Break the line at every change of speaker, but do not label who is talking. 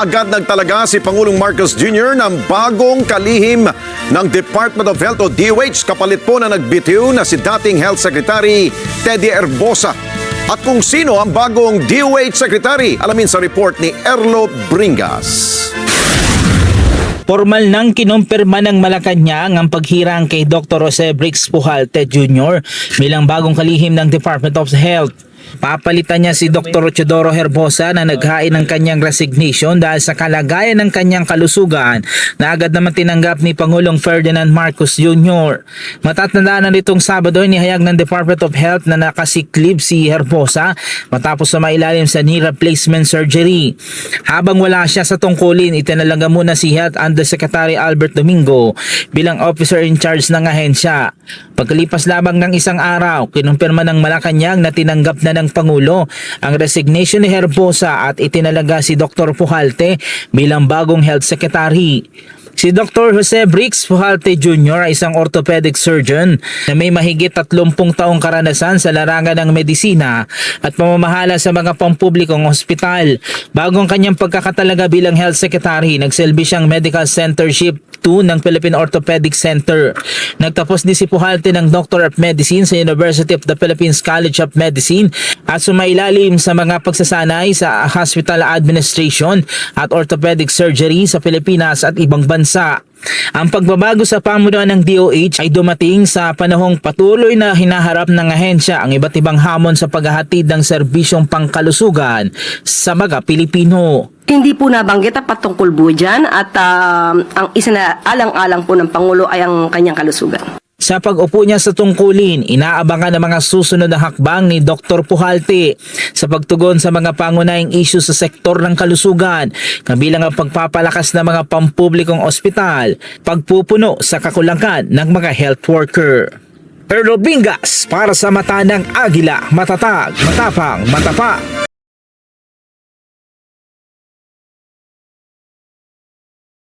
Agad nagtalaga si Pangulong Marcos Jr. ng bagong kalihim ng Department of Health o DOH kapalit po na nagbitiw na si dating Health Secretary Teddy Herbosa. At kung sino ang bagong DOH Secretary, alamin sa report ni Erlo Bringas.
Formal nang kinumpirma ng Malacanang ang paghirang kay Dr. Jose Brix Pujalte Jr. bilang bagong kalihim ng Department of Health. Papalitan niya si Dr. Teodoro Herbosa na naghain ng kanyang resignation dahil sa kalagayan ng kanyang kalusugan na agad naman tinanggap ni Pangulong Ferdinand Marcos Jr. Matatandaan na nitong Sabado inihayag ng Department of Health na nakasiklib si Herbosa matapos sa mailalim sa knee replacement surgery. Habang wala siya sa tungkulin, itinalaga muna si Health Undersecretary Albert Domingo bilang officer in charge ng ahensya. Pagkalipas lamang ng isang araw, kinumpirma ng Malacanang na tinanggap na ng Pangulo ang resignation ni Herbosa at itinalaga si Dr. Pujalte bilang bagong health secretary. Si Dr. Jose Brix Pujalte Jr. ay isang orthopedic surgeon na may mahigit 30 taong karanasan sa larangan ng medisina at pamamahala sa mga pampublikong ospital. Bago ang kanyang pagkakatalaga bilang health secretary, nagsilbi siyang medical centership 2 ng Philippine Orthopedic Center. Nagtapos din si Pujalte ng Doctor of Medicine sa University of the Philippines College of Medicine at sumailalim sa mga pagsasanay sa hospital administration at orthopedic surgery sa Pilipinas at ibang bansa. Ang pagbabago sa pamunuan ng DOH ay dumating sa panahong patuloy na hinaharap ng ahensya ang iba't ibang hamon sa paghahatid ng serbisyong pangkalusugan sa mga Pilipino.
Hindi po nabanggit ang patungkol po dyan at ang isa na alang-alang po ng Pangulo ay ang kanyang kalusugan.
Sa pag-upo niya sa tungkulin, inaabangan ang mga susunod na hakbang ni Dr. Pujalte sa pagtugon sa mga pangunahing isyu sa sektor ng kalusugan, kabilang ang pagpapalakas ng mga pampublikong ospital, pagpupuno sa kakulangan ng mga health worker. Erlo Bringas para sa Mata ng Agila, matatag, matapang, matapa.